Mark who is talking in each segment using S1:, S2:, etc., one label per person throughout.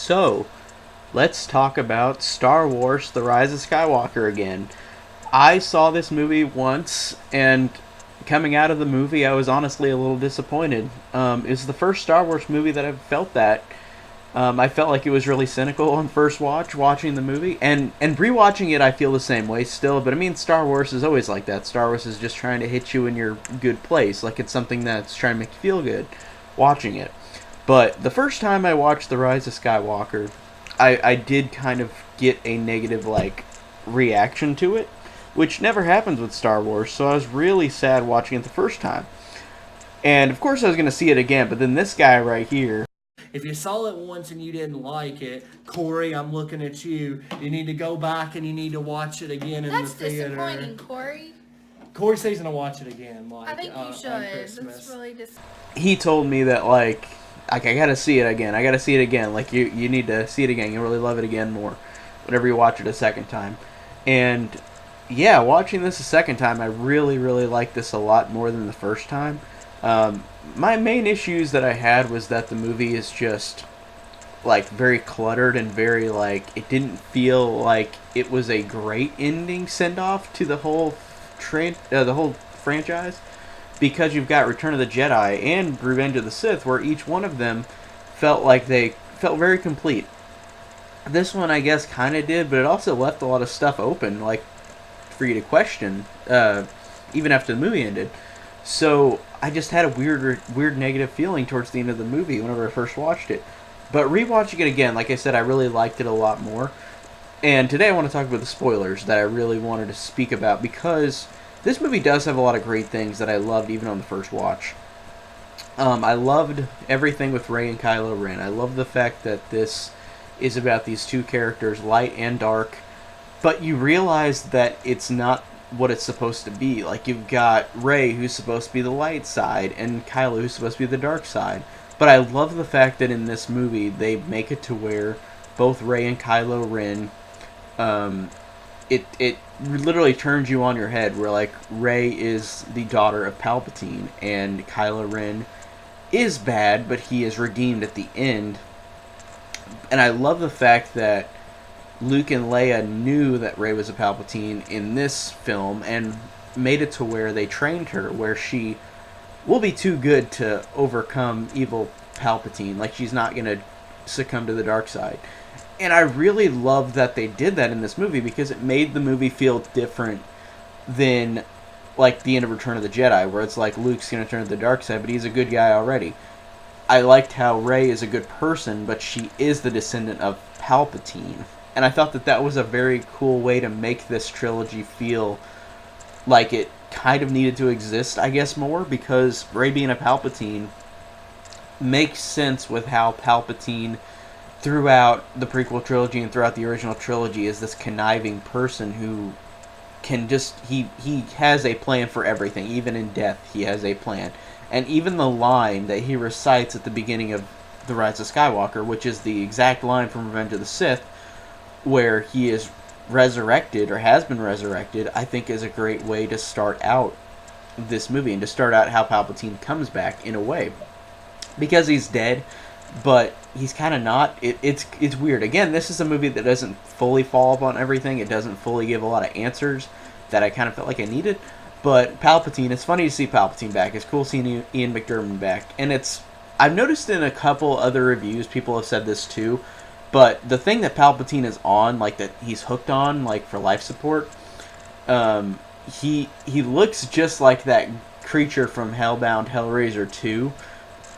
S1: So, let's talk about Star Wars The Rise of Skywalker again. I saw this movie once, and coming out of the movie, I was honestly a little disappointed. It's the first Star Wars movie that I've felt that. I felt like it was really cynical on first watch, watching the movie, and rewatching it, I feel the same way still. But I mean, Star Wars is always like that. Star Wars is just trying to hit you in your good place, like it's something that's trying to make you feel good watching it. But the first time I watched The Rise of Skywalker, I did kind of get a negative reaction to it, which never happens with Star Wars. So I was really sad watching it the first time, and of course I was going to see it again. But then this guy right here,
S2: If you saw it once and you didn't like it, Corey, I'm looking at you. You need to go back and you need to watch it again in
S3: That's
S2: the theater.
S3: disappointing, Corey.
S2: Corey says he's gonna watch it again,
S3: I think you should.
S2: on Christmas.
S3: That's really
S1: he told me that I gotta see it again. I gotta see it again. Like you need to see it again. You'll really love it again more, whenever you watch it a second time. And yeah, watching this a second time, I really really liked this a lot more than the first time. My main issues that I had was that the movie is just very cluttered and very it didn't feel like it was a great ending send off to the whole franchise, because you've got Return of the Jedi and Revenge of the Sith, where each one of them felt like they felt very complete. This one, I guess, kind of did, but it also left a lot of stuff open, for you to question, even after the movie ended. So I just had a weird negative feeling towards the end of the movie whenever I first watched it. But rewatching it again, like I said, I really liked it a lot more. And today I want to talk about the spoilers that I really wanted to speak about, because this movie does have a lot of great things that I loved even on the first watch. I loved everything with Rey and Kylo Ren. I love the fact that this is about these two characters, light and dark, but you realize that it's not what it's supposed to be. Like, you've got Rey, who's supposed to be the light side, and Kylo, who's supposed to be the dark side. But I love the fact that in this movie they make it to where both Rey and Kylo Ren, it literally turns you on your head. Where Rey is the daughter of Palpatine, and Kylo Ren is bad, but he is redeemed at the end. And I love the fact that Luke and Leia knew that Rey was a Palpatine in this film, and made it to where they trained her, where she will be too good to overcome evil Palpatine. Like, she's not going to succumb to the dark side. And I really love that they did that in this movie, because it made the movie feel different than the end of Return of the Jedi, where it's like Luke's going to turn to the dark side, but he's a good guy already. I liked how Rey is a good person, but she is the descendant of Palpatine. And I thought that that was a very cool way to make this trilogy feel like it kind of needed to exist, I guess, more, because Rey being a Palpatine makes sense with how Palpatine, throughout the prequel trilogy and throughout the original trilogy, is this conniving person who can just, he has a plan for everything. Even in death, he has a plan. And even the line that he recites at the beginning of The Rise of Skywalker, which is the exact line from Revenge of the Sith, where he is resurrected, or has been resurrected, I think is a great way to start out this movie, and to start out how Palpatine comes back, in a way. Because he's dead, but he's kind of not. It's weird. Again, this is a movie that doesn't fully follow up on everything. It doesn't fully give a lot of answers that I kind of felt like I needed. But Palpatine, it's funny to see Palpatine back. It's cool seeing Ian McDiarmid back. And I've noticed in a couple other reviews, people have said this too, but the thing that Palpatine is on, that he's hooked on, for life support, he looks just like that creature from Hellbound Hellraiser 2,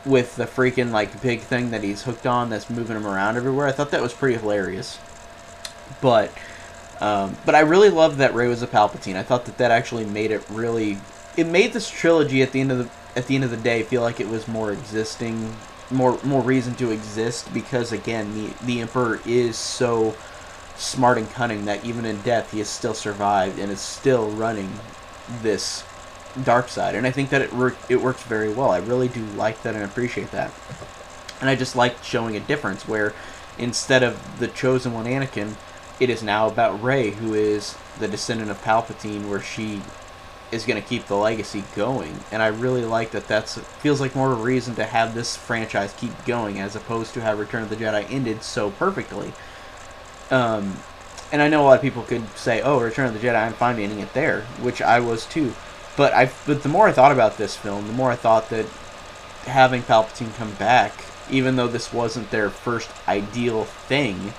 S1: with the freaking, big thing that he's hooked on that's moving him around everywhere. I thought that was pretty hilarious. But I really loved that Rey was a Palpatine. I thought that actually made it really... It made this trilogy at the end of the day feel like it was more existing, more reason to exist, because again, the Emperor is so smart and cunning that even in death he has still survived and is still running this dark side. And I think that it works very well. I really do like that and appreciate that. And I just like showing a difference where instead of the chosen one, Anakin, it is now about Rey, who is the descendant of Palpatine, where she is going to keep the legacy going. And I really like that. That's feels like more of a reason to have this franchise keep going as opposed to how Return of the Jedi ended so perfectly. And I know a lot of people could say, "Oh, Return of the Jedi, I'm fine ending it there," which I was too. But the more I thought about this film, the more I thought that having Palpatine come back, even though this wasn't their first ideal thing,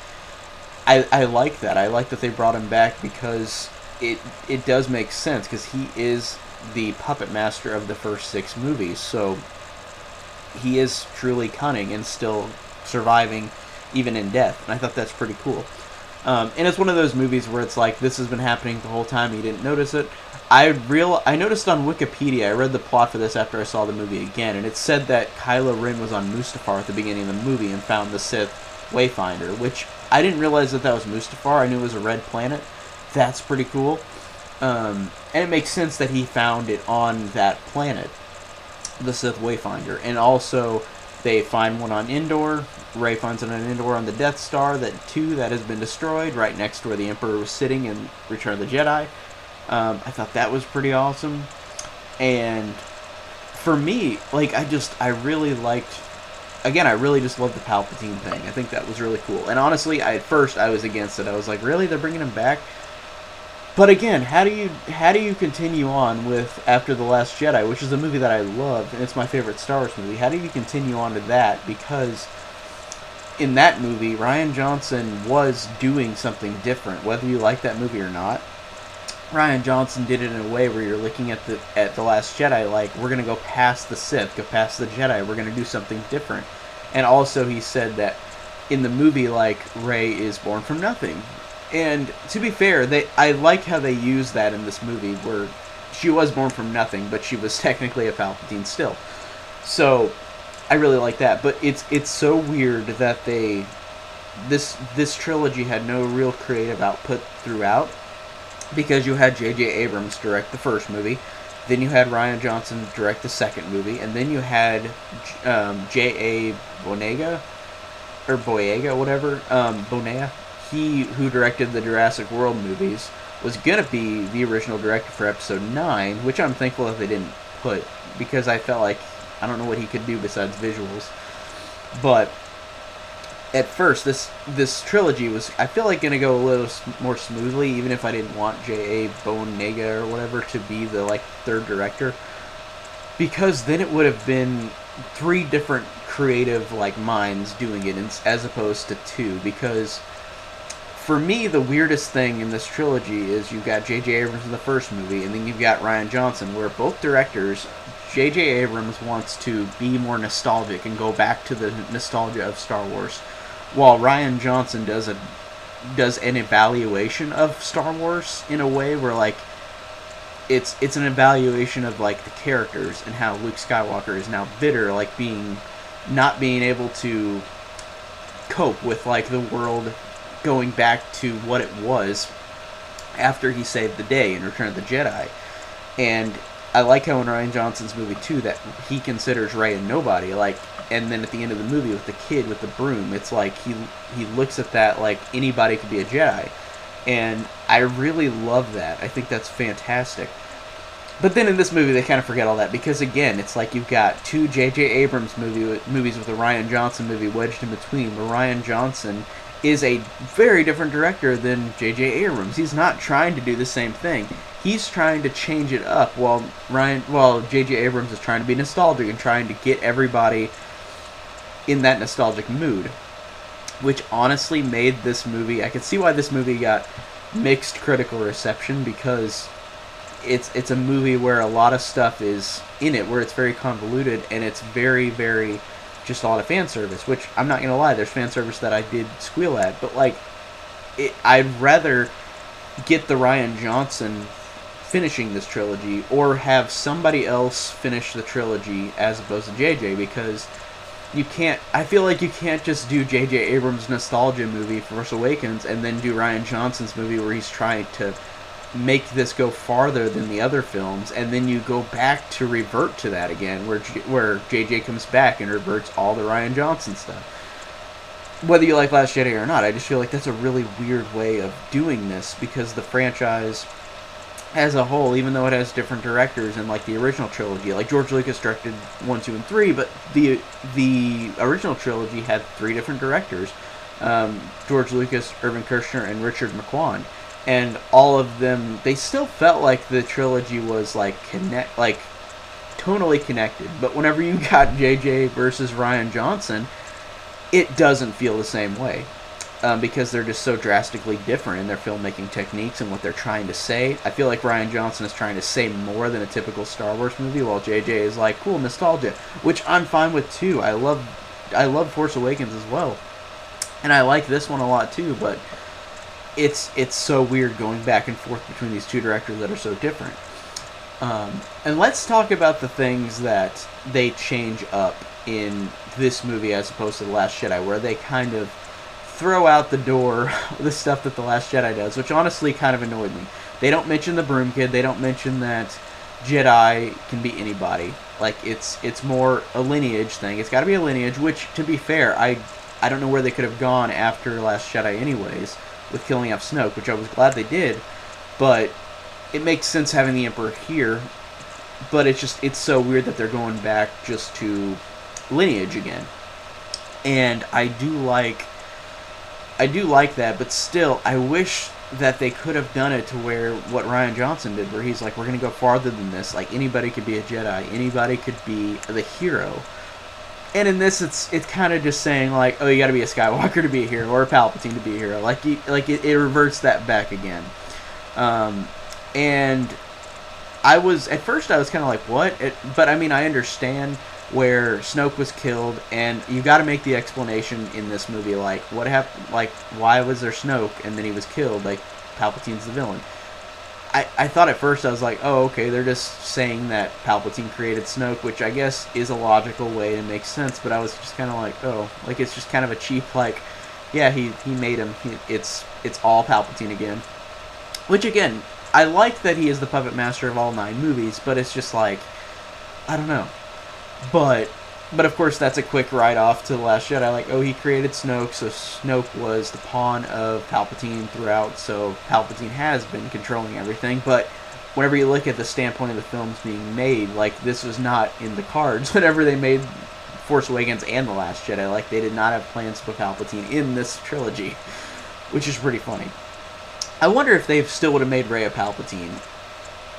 S1: I like that. I like that they brought him back because it does make sense because he is the puppet master of the first 6 movies, so he is truly cunning and still surviving even in death, and I thought that's pretty cool. And it's one of those movies where it's like, this has been happening the whole time, you didn't notice it. I noticed on Wikipedia, I read the plot for this after I saw the movie again, and it said that Kylo Ren was on Mustafar at the beginning of the movie and found the Sith Wayfinder, which I didn't realize that was Mustafar. I knew it was a red planet. That's pretty cool. And it makes sense that he found it on that planet, the Sith Wayfinder. And also, they find one on Endor. Rey finds it on Endor on the Death Star, that has been destroyed, right next to where the Emperor was sitting in Return of the Jedi. I thought that was pretty awesome. And for me, like, I really liked... Again, I really just loved the Palpatine thing. I think that was really cool. And honestly, at first, I was against it. I was like, really? They're bringing him back? But again, how do you continue on with After the Last Jedi, which is a movie that I love, and it's my favorite Star Wars movie? How do you continue on to that? Because in that movie, Rian Johnson was doing something different, whether you like that movie or not. Rian Johnson did it in a way where you're looking at the Last Jedi like, we're going to go past the Sith, go past the Jedi, we're going to do something different. And also he said that in the movie, like, Rey is born from nothing. And to be fair, I like how they use that in this movie, where she was born from nothing, but she was technically a Palpatine still. So I really like that. But it's so weird that this trilogy had no real creative output throughout, because you had J.J. Abrams direct the first movie, then you had Rian Johnson direct the second movie, and then you had J.A. Bonega, or Boyega, whatever, Bonea. He who directed the Jurassic World movies was going to be the original director for Episode 9, which I'm thankful that they didn't put, because I felt like, I don't know what he could do besides visuals. But at first, this trilogy was, I feel like, going to go a little more smoothly, even if I didn't want J.A. Bonega or whatever to be the, like, third director, because then it would have been 3 different creative, like, minds doing it as opposed to 2, because for me, the weirdest thing in this trilogy is you've got J.J. Abrams in the first movie, and then you've got Rian Johnson, where both directors, J.J. Abrams wants to be more nostalgic and go back to the nostalgia of Star Wars, while Rian Johnson does an evaluation of Star Wars in a way where, like, it's an evaluation of, like, the characters and how Luke Skywalker is now bitter, like, not being able to cope with, like, the world going back to what it was after he saved the day in Return of the Jedi. And I like how in Rian Johnson's movie too, that he considers Rey a nobody, like, and then at the end of the movie with the kid with the broom, it's like he looks at that like anybody could be a Jedi. And I really love that. I think that's fantastic. But then in this movie, they kind of forget all that, because again, it's like you've got 2 J.J. Abrams movies with a Rian Johnson movie wedged in between, where Rian Johnson is a very different director than J.J. Abrams. He's not trying to do the same thing. He's trying to change it up, while J.J. Abrams is trying to be nostalgic and trying to get everybody in that nostalgic mood, which honestly made this movie... I can see why this movie got mixed critical reception, because it's a movie where a lot of stuff is in it, where it's very convoluted, and it's very, very... just a lot of fan service, which I'm not gonna lie, there's fan service that I did squeal at, but like, I'd rather get the Rian Johnson finishing this trilogy, or have somebody else finish the trilogy as opposed to JJ, because I feel like you can't just do JJ Abrams' nostalgia movie, Force Awakens, and then do Rian Johnson's movie where he's trying to make this go farther than the other films, and then you go back to revert to that again, where JJ comes back and reverts all the Rian Johnson stuff. Whether you like Last Jedi or not, I just feel like that's a really weird way of doing this, because the franchise as a whole, even though it has different directors and like the original trilogy, like George Lucas directed 1, 2, and 3, but the original trilogy had 3 different directors: George Lucas, Irvin Kershner, and Richard McQuan, and all of them, they still felt like the trilogy was like tonally connected. But whenever you got JJ versus Ryan Johnson, it doesn't feel the same way. Because they're just so drastically different in their filmmaking techniques and what they're trying to say. I feel like Ryan Johnson is trying to say more than a typical Star Wars movie, while JJ is like, cool, nostalgia, which I'm fine with too. I love Force Awakens as well, and I like this one a lot too. But it's so weird going back and forth between these two directors that are so different. And let's talk about the things that they change up in this movie as opposed to The Last Jedi, where they kind of throw out the door the stuff that The Last Jedi does, which honestly kind of annoyed me. They don't mention the Broom Kid. They don't mention that Jedi can be anybody. Like, it's more a lineage thing. It's got to be a lineage, which, to be fair, I don't know where they could have gone after Last Jedi anyways, with killing off Snoke, which I was glad they did. But it makes sense having the Emperor here. But it's so weird that they're going back just to lineage again. And I do like that, but still, I wish that they could have done it to where what Ryan Johnson did, where he's like, we're going to go farther than this. Like, anybody could be a Jedi. Anybody could be the hero. And in this, it's kind of just saying, like, oh, you got to be a Skywalker to be a hero, or a Palpatine to be a hero. Like, it reverts that back again. And at first I was kind of like, what? But, I mean, I understand where Snoke was killed, and you got to make the explanation in this movie, like, what happened, like, why was there Snoke, and then he was killed, like, Palpatine's the villain. I thought at first, I was like, oh, okay, they're just saying that Palpatine created Snoke, which I guess is a logical way to make sense, but I was just kind of like, oh, like, it's just kind of a cheap, like, yeah, he made him, it's all Palpatine again. Which, again, I like that he is the puppet master of all 9 movies, but it's just like, I don't know. But of course, that's a quick write-off to The Last Jedi. Like, oh, he created Snoke, so Snoke was the pawn of Palpatine throughout, so Palpatine has been controlling everything. But whenever you look at the standpoint of the films being made, like, this was not in the cards whenever they made Force Awakens and The Last Jedi. Like, they did not have plans to put Palpatine in this trilogy, which is pretty funny. I wonder if they still would have made Rey a Palpatine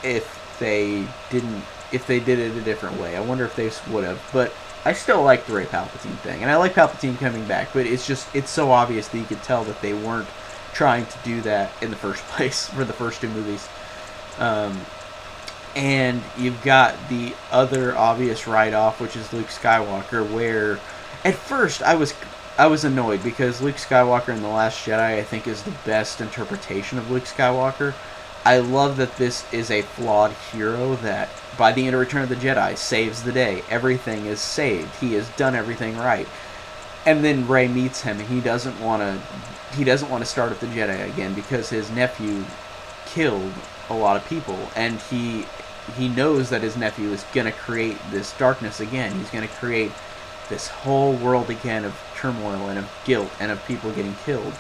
S1: if they did it a different way. I wonder if they would have. But I still like the Rey Palpatine thing. And I like Palpatine coming back. But it's so obvious that you could tell that they weren't trying to do that in the first place for the first 2 movies. And you've got the other obvious write-off, which is Luke Skywalker, where at first I was annoyed because Luke Skywalker in The Last Jedi, I think, is the best interpretation of Luke Skywalker. I love that this is a flawed hero that, by the end of Return of the Jedi, saves the day. Everything is saved. He has done everything right. And then Rey meets him, and he doesn't want to start at the Jedi again because his nephew killed a lot of people, and he knows that his nephew is going to create this darkness again. He's going to create this whole world again of turmoil and of guilt and of people getting killed.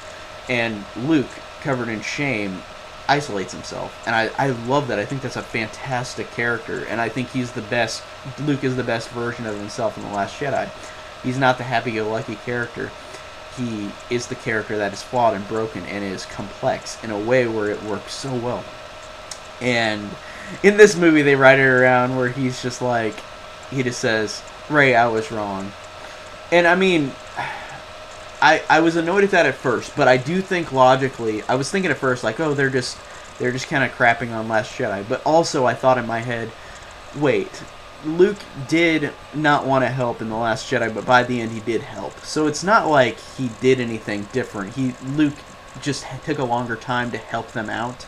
S1: And Luke, covered in shame, isolates himself, and I love that. I think that's a fantastic character, and I think Luke is the best version of himself in The Last Jedi. He's not the happy-go-lucky character. He is the character that is flawed and broken and is complex in a way where it works so well. And in this movie, they write it around where he's just like, he just says, Rey, I was wrong. And I mean, I was annoyed at that at first, but I do think logically, I was thinking at first, like, oh, they're just kind of crapping on Last Jedi. But also, I thought in my head, wait, Luke did not want to help in The Last Jedi, but by the end he did help. So it's not like he did anything different. Luke just took a longer time to help them out.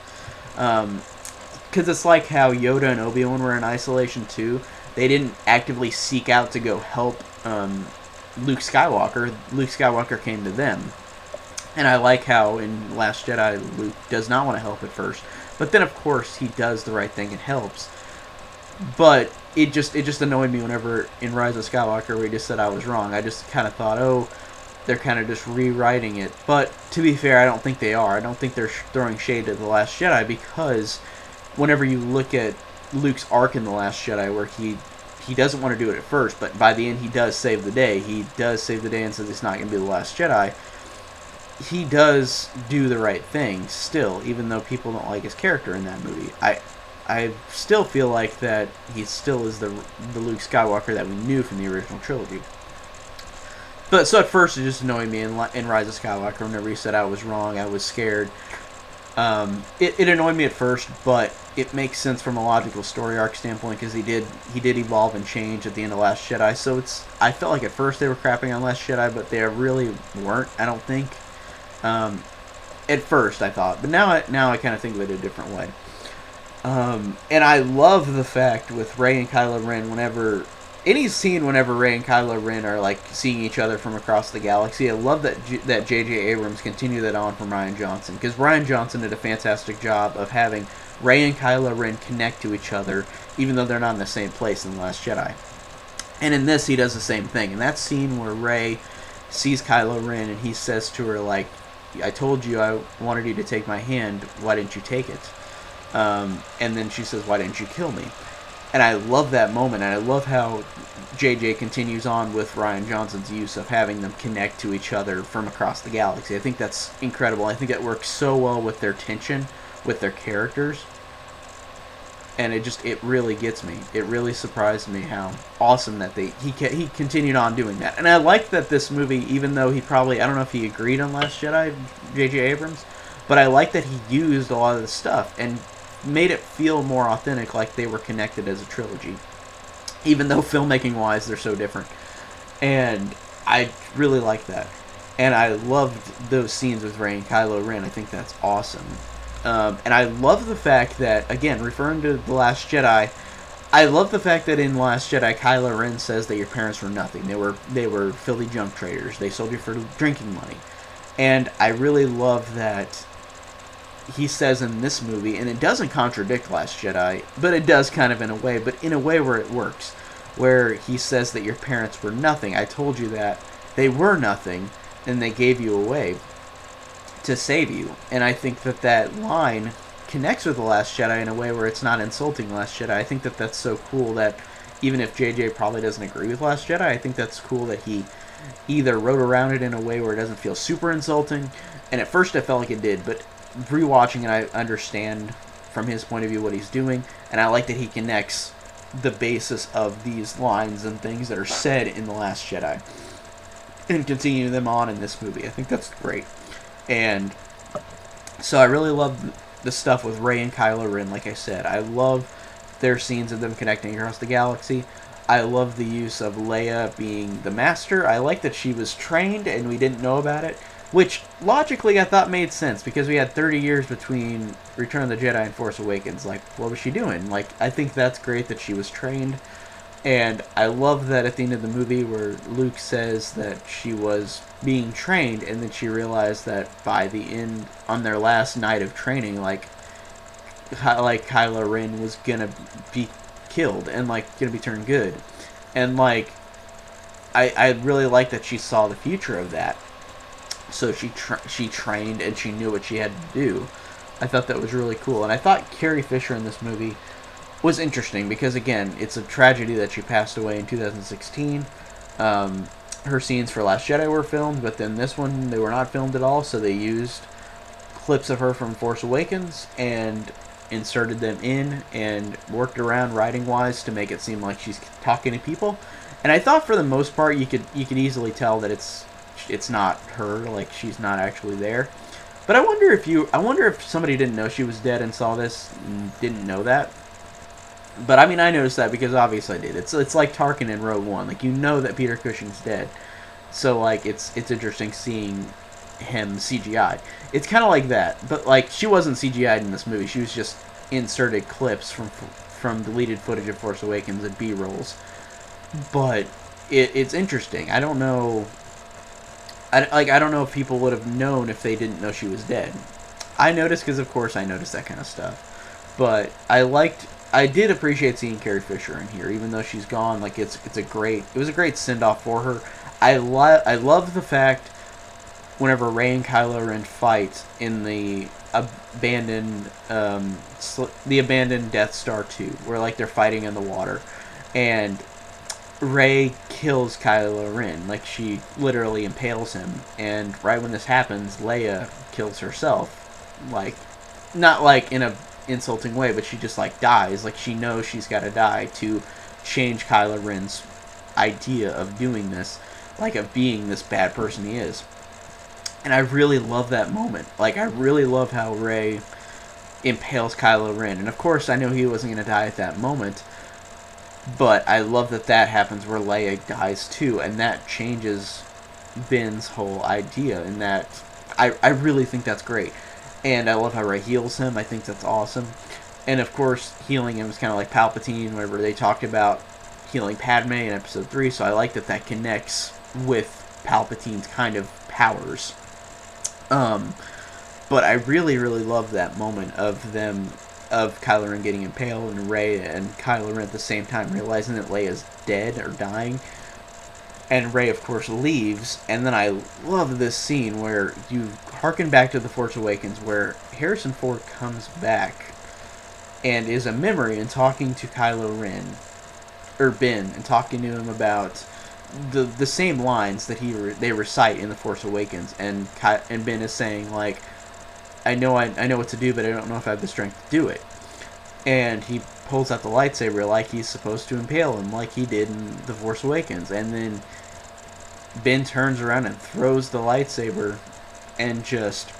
S1: Because it's like how Yoda and Obi-Wan were in isolation too. They didn't actively seek out to go help Luke Skywalker. Luke Skywalker came to them. And I like how in Last Jedi, Luke does not want to help at first. But then, of course, he does the right thing and helps. But it just annoyed me whenever in Rise of Skywalker where he just said I was wrong. I just kind of thought, oh, they're kind of just rewriting it. But to be fair, I don't think they are. I don't think they're throwing shade to The Last Jedi because whenever you look at Luke's arc in The Last Jedi, where he doesn't want to do it at first, but by the end he does save the day. He does save the day and says it's not going to be The Last Jedi. He does do the right thing still, even though people don't like his character in that movie. I still feel like that he still is the Luke Skywalker that we knew from the original trilogy. But so at first it just annoyed me in Rise of Skywalker. Whenever he said I was wrong, I was scared. It annoyed me at first, but it makes sense from a logical story arc standpoint because he did evolve and change at the end of Last Jedi. So I felt like at first they were crapping on Last Jedi, but they really weren't. I don't think. At first I thought, but now I kind of think of it a different way. And I love the fact with Rey and Kylo Ren, whenever Rey and Kylo Ren are like seeing each other from across the galaxy, I love that J.J. Abrams continued that on from Rian Johnson, because Rian Johnson did a fantastic job of having Rey and Kylo Ren connect to each other, even though they're not in the same place in The Last Jedi. And in this, he does the same thing. In that scene where Rey sees Kylo Ren and he says to her, like, I told you I wanted you to take my hand, why didn't you take it? And then she says, why didn't you kill me? And I love that moment, and I love how JJ continues on with Rian Johnson's use of having them connect to each other from across the galaxy. I think that's incredible. I think it works so well with their tension, with their characters. And it really gets me. It really surprised me how awesome that he continued on doing that. And I like that this movie, even though he probably, I don't know if he agreed on Last Jedi, J.J. Abrams, but I like that he used a lot of the stuff and made it feel more authentic, like they were connected as a trilogy, even though filmmaking wise they're so different. And I really like that, and I loved those scenes with Rey and Kylo Ren. I think that's awesome. And I love the fact that, again, referring to The Last Jedi, I love the fact that in The Last Jedi, Kylo Ren says that your parents were nothing. They were filthy junk traders. They sold you for drinking money. And I really love that he says in this movie, and it doesn't contradict Last Jedi, but it does kind of in a way, but in a way where it works, where he says that your parents were nothing. I told you that they were nothing, and they gave you away to save you. And I think that line connects with The Last Jedi in a way where it's not insulting The Last Jedi. I think that that's so cool that even if JJ probably doesn't agree with Last Jedi, I think that's cool that he either wrote around it in a way where it doesn't feel super insulting, and at first I felt like it did, but rewatching it, I understand from his point of view what he's doing, and I like that he connects the basis of these lines and things that are said in The Last Jedi and continue them on in this movie. I think that's great. And so I really love the stuff with Rey and Kylo Ren. Like I said, I love their scenes of them connecting across the galaxy. I love the use of Leia being the master. I like that she was trained and we didn't know about it, which logically I thought made sense because we had 30 years between Return of the Jedi and Force Awakens. Like, what was she doing? Like, I think that's great that she was trained. And I love that at the end of the movie where Luke says that she was being trained, and then she realized that by the end, on their last night of training, like Kylo Ren was gonna be killed and like gonna be turned good. And like, I really like that she saw the future of that. So she trained and she knew what she had to do. I thought that was really cool, and I thought Carrie Fisher in this movie was interesting because, again, it's a tragedy that she passed away in 2016. Her scenes for Last Jedi were filmed, but then this one, they were not filmed at all, so they used clips of her from Force Awakens and inserted them in and worked around writing-wise to make it seem like she's talking to people. And I thought for the most part you could easily tell that it's not her, like she's not actually there. But I wonder if somebody didn't know she was dead and saw this and didn't know that. But I mean, I noticed that because obviously I did. It's like Tarkin in Rogue One. Like, you know that Peter Cushing's dead. So like it's interesting seeing him CGI. It's kind of like that. But like, she wasn't CGI'd in this movie. She was just inserted clips from deleted footage of Force Awakens and B-rolls. But it's interesting. I don't know. I don't know if people would have known if they didn't know she was dead. I noticed because, of course, I noticed that kind of stuff. But I did appreciate seeing Carrie Fisher in here, even though she's gone. Like, it was a great send-off for her. I love the fact whenever Rey and Kylo Ren fight in the abandoned the abandoned Death Star 2, where like they're fighting in the water, and Rey kills Kylo Ren. Like, she literally impales him, and right when this happens, Leia kills herself. Like, not like in a insulting way, but she just like dies. Like, she knows she's got to die to change Kylo Ren's idea of doing this, like of being this bad person he is. And I really love that moment. Like, I really love how Rey impales Kylo Ren. And of course, I know he wasn't going to die at that moment, but I love that that happens where Leia dies too, and that changes Ben's whole idea. And that I really think that's great. And I love how Rey heals him. I think that's awesome. And of course, healing him is kind of like Palpatine, whenever they talked about healing Padme in Episode 3. So I like that that connects with Palpatine's kind of powers. But I really, really love that moment of them, of Kylo Ren getting impaled and Rey and Kylo Ren at the same time realizing that Leia's dead or dying. And Rey, of course, leaves. And then I love this scene where you harken back to The Force Awakens, where Harrison Ford comes back and is a memory and talking to Kylo Ren, or Ben, and talking to him about the same lines that they recite in The Force Awakens, and Ben is saying, like, I know what to do, but I don't know if I have the strength to do it. And he pulls out the lightsaber like he's supposed to impale him, like he did in The Force Awakens. And then Ben turns around and throws the lightsaber and just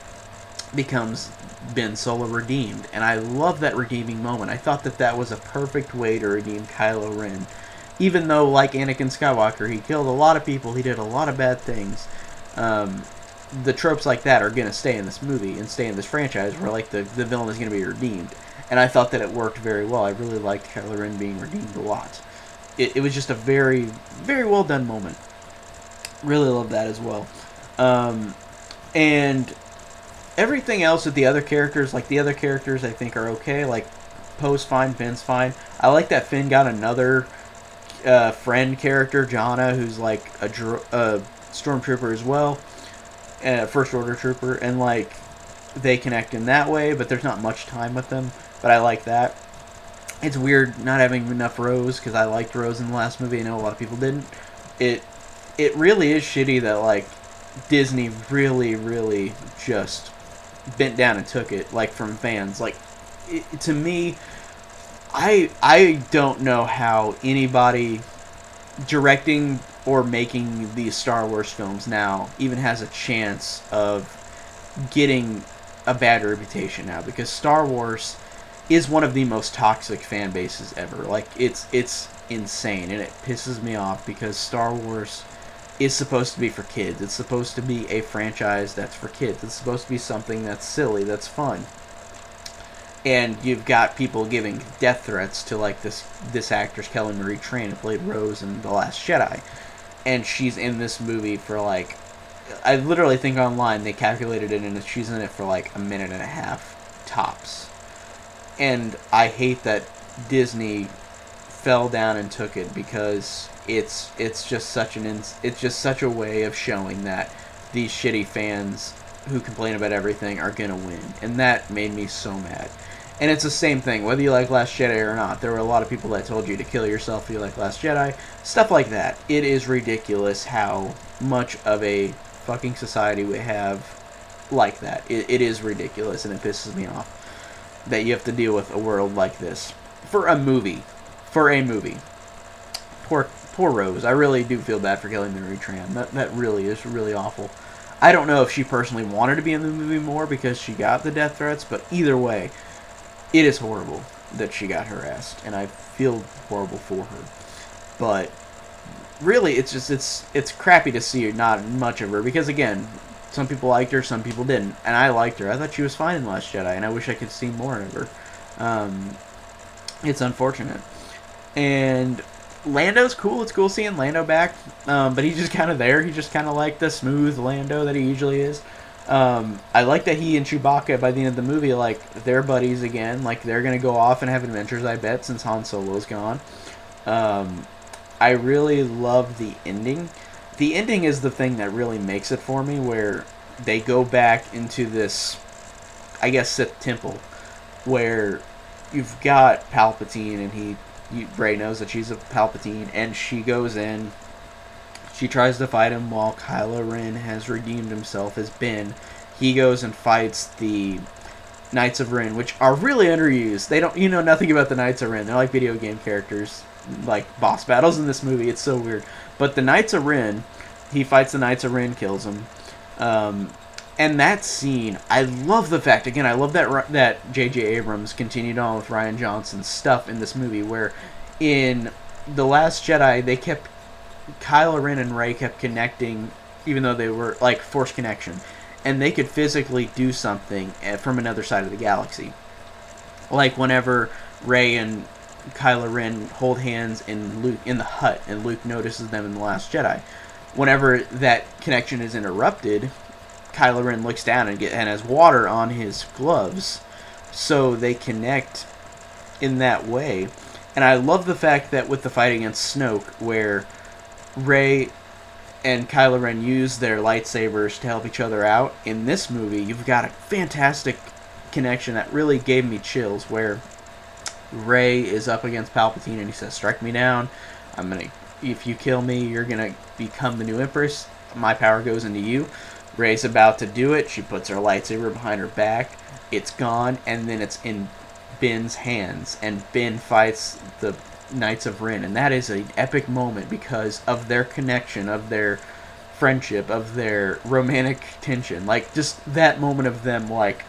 S1: becomes Ben Solo redeemed. And I love that redeeming moment. I thought that that was a perfect way to redeem Kylo Ren. Even though, like Anakin Skywalker, he killed a lot of people, he did a lot of bad things. The tropes like that are going to stay in this movie and stay in this franchise, where like the villain is going to be redeemed. And I thought that it worked very well. I really liked Kylo Ren being redeemed a lot. It was just a very, very well done moment. Really love that as well. And everything else with the other characters, like the other characters I think are okay. Like, Poe's fine, Ben's fine. I like that Finn got another friend character, Jana, who's like a stormtrooper as well. First Order trooper. And like, they connect in that way, but there's not much time with them. But I like that. It's weird not having enough Rose, because I liked Rose in the last movie. I know a lot of people didn't. It really is shitty that, like, Disney really, really just bent down and took it, like, from fans. Like, to me, I don't know how anybody directing or making these Star Wars films now even has a chance of getting a bad reputation now, because Star Wars is one of the most toxic fan bases ever. Like, it's insane, and it pisses me off, because Star Wars is supposed to be for kids. It's supposed to be a franchise that's for kids. It's supposed to be something that's silly, that's fun. And you've got people giving death threats to, like, this actress, Kelly Marie Tran, who played Rose in The Last Jedi. And she's in this movie for, like, I literally think online they calculated it, and she's in it for, like, a minute and a half, tops. And I hate that Disney fell down and took it, because it's just such a way of showing that these shitty fans who complain about everything are gonna win, and that made me so mad. And it's the same thing, whether you like Last Jedi or not. There were a lot of people that told you to kill yourself if you like Last Jedi, stuff like that. It is ridiculous how much of a fucking society we have like that. It is ridiculous, and it pisses me off that you have to deal with a world like this for a movie. Poor Rose. I really do feel bad for Kelly Marie Tran. That really is really awful. I don't know if she personally wanted to be in the movie more because she got the death threats, but either way, it is horrible that she got harassed, and I feel horrible for her. But really, it's crappy to see not much of her, because again, some people liked her, some people didn't, and I liked her. I thought she was fine in Last Jedi, and I wish I could see more of her. It's unfortunate. And Lando's cool. It's cool seeing Lando back, but he's just kind of there. He's just kind of like the smooth Lando that he usually is. I like that he and Chewbacca, by the end of the movie, like, they're buddies again. Like, they're going to go off and have adventures, I bet, since Han Solo's gone. I really love the ending. The ending is the thing that really makes it for me, where they go back into this I guess, Sith temple, where you've got Palpatine, and Rey knows that she's a Palpatine, and she goes in. She tries to fight him while Kylo Ren has redeemed himself as Ben. He goes and fights the Knights of Ren, which are really underused. They don't, you know, nothing about the Knights of Ren. They're like video game characters, like boss battles in this movie. It's so weird. But the Knights of Ren, he fights the Knights of Ren, kills them. And that scene, I love the fact, again, I love that J.J. Abrams continued on with Rian Johnson's stuff in this movie, where in The Last Jedi, Kylo Ren and Rey kept connecting, even though they were, like, force connection. And they could physically do something from another side of the galaxy. Like whenever Rey and Kylo Ren hold hands in the hut, and Luke notices them in The Last Jedi. Whenever that connection is interrupted, Kylo Ren looks down and has water on his gloves, so they connect in that way. And I love the fact that with the fight against Snoke, where Rey and Kylo Ren use their lightsabers to help each other out, in this movie, you've got a fantastic connection that really gave me chills, where Rey is up against Palpatine and he says, "Strike me down. If you kill me, you're gonna become the new Empress. My power goes into you." Rey's about to do it. She puts her lightsaber behind her back. It's gone, and then it's in Ben's hands, and Ben fights the Knights of Ren, and that is an epic moment because of their connection, of their friendship, of their romantic tension. Like, just that moment of them, like,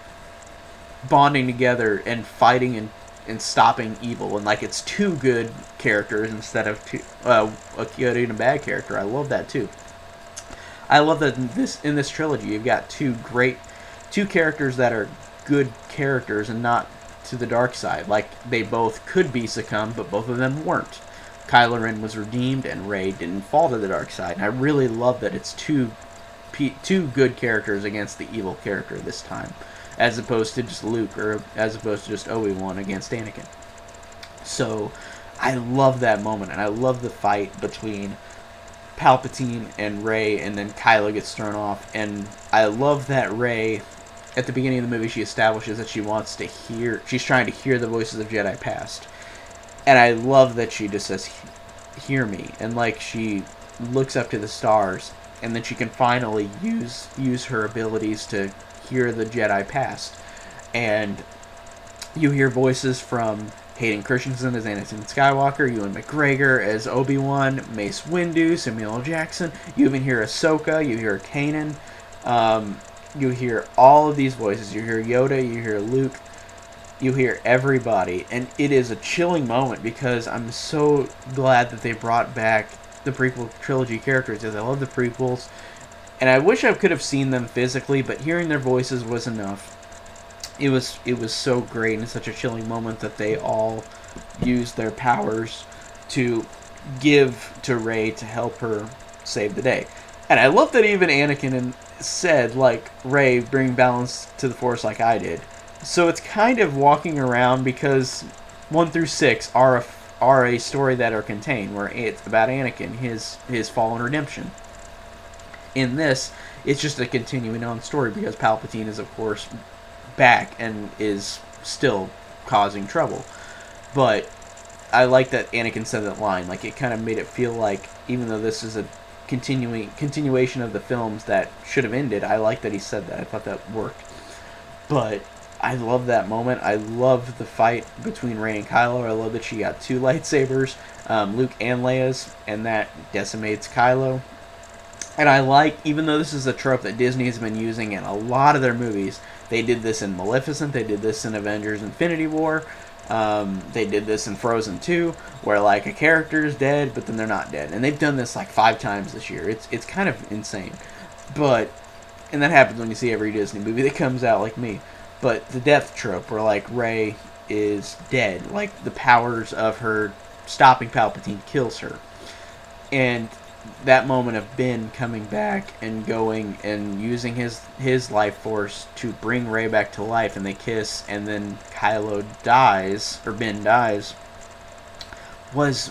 S1: bonding together and fighting and stopping evil, and like it's two good characters instead of a good and a bad character. I love that too. I love that in this trilogy you've got two characters that are good characters and not to the dark side. Like, they both could be succumbed, but both of them weren't. Kylo Ren was redeemed, and Rey didn't fall to the dark side. And I really love that it's two good characters against the evil character this time, as opposed to just Luke, or as opposed to just Obi-Wan against Anakin. So I love that moment, and I love the fight between Palpatine and Rey, and then Kylo gets thrown off. And I love that Rey, at the beginning of the movie, she establishes that she's trying to hear the voices of Jedi past. And I love that she just says, "Hear me," and like she looks up to the stars, and then she can finally use her abilities to hear the Jedi past. And you hear voices from Hayden Christensen as Anakin Skywalker, Ewan McGregor as Obi-Wan, Mace Windu, Samuel L. Jackson. You even hear Ahsoka, you hear Kanan. You hear all of these voices. You hear Yoda, you hear Luke, you hear everybody. And it is a chilling moment because I'm so glad that they brought back the prequel trilogy characters, because I love the prequels. And I wish I could have seen them physically, but hearing their voices was enough. It was so great, and such a chilling moment that they all used their powers to give to Rey to help her save the day. And I love that even Anakin said, like, "Rey, bring balance to the Force like I did." So it's kind of walking around, because 1 through 6 are a story that are contained, where it's about Anakin, his fall and redemption. In this, it's just a continuing on story, because Palpatine is, of course, back and is still causing trouble. But I like that Anakin said that line. Like, it kind of made it feel like, even though this is a continuation of the films that should have ended, I like that he said that. I thought that worked. But I love that moment. I love the fight between Rey and Kylo. I love that she got two lightsabers, Luke and Leia's, and that decimates Kylo. And I like, even though this is a trope that Disney has been using in a lot of their movies, they did this in Maleficent, they did this in Avengers Infinity War, they did this in Frozen 2, where like a character is dead, but then they're not dead. And they've done this like 5 times this year. It's kind of insane. And that happens when you see every Disney movie that comes out, like me. But the death trope, where like Rey is dead, like the powers of her stopping Palpatine kills her. And that moment of Ben coming back and going and using his life force to bring Rey back to life, and they kiss, and then Kylo dies, or Ben dies, was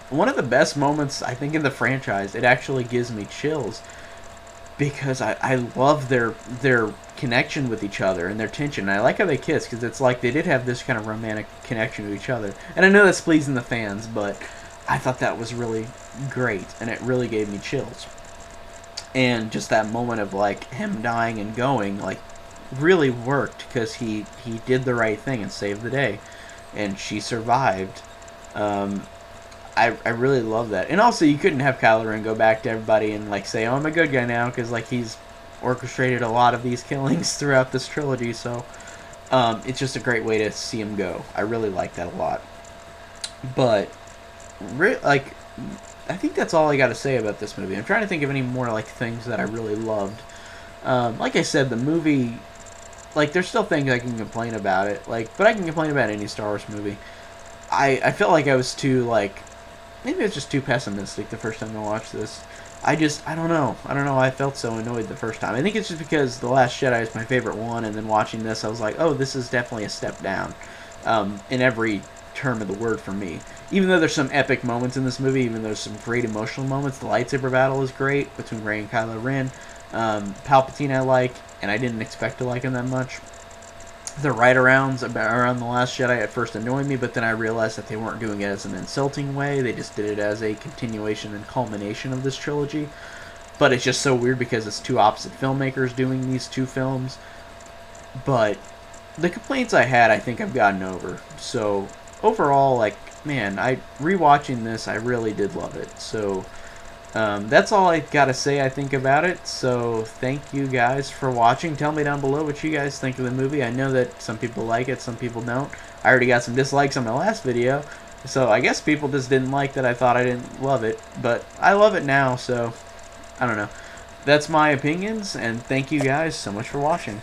S1: one of the best moments, I think, in the franchise. It actually gives me chills. because I love their connection with each other and their tension. And I like how they kiss because it's like they did have this kind of romantic connection to each other. And I know that's pleasing the fans, but I thought that was really great, and it really gave me chills. And just that moment of like him dying and going, like, really worked because he did the right thing and saved the day, and she survived. Um, I really love that. And also, you couldn't have Kylo Ren go back to everybody and like say, "Oh, I'm a good guy now," because like he's orchestrated a lot of these killings throughout this trilogy. So it's just a great way to see him go. I really like that a lot. But like, I think that's all I got to say about this movie. I'm trying to think of any more like things that I really loved. Like I said, the movie, like, there's still things I can complain about it, like, but I can complain about any Star Wars movie. I felt like I was too, like, maybe I was just too pessimistic the first time I watched this. I don't know. I don't know why I felt so annoyed the first time. I think it's just because The Last Jedi is my favorite one, and then watching this, I was like, oh, this is definitely a step down, in every term of the word for me. Even though there's some epic moments in this movie, even though there's some great emotional moments, the lightsaber battle is great between Rey and Kylo Ren. Palpatine I like, and I didn't expect to like him that much. The write-arounds around The Last Jedi at first annoyed me, but then I realized that they weren't doing it as an insulting way. They just did it as a continuation and culmination of this trilogy. But it's just so weird because it's two opposite filmmakers doing these two films. But the complaints I had, I think I've gotten over. So overall, like, man, rewatching this, I really did love it. So that's all I gotta say, I think, about it. So thank you guys for watching. Tell me down below what you guys think of the movie. I know that some people like it, some people don't. I already got some dislikes on my last video, so I guess people just didn't like that I thought I didn't love it. But I love it now, so I don't know. That's my opinions, and thank you guys so much for watching.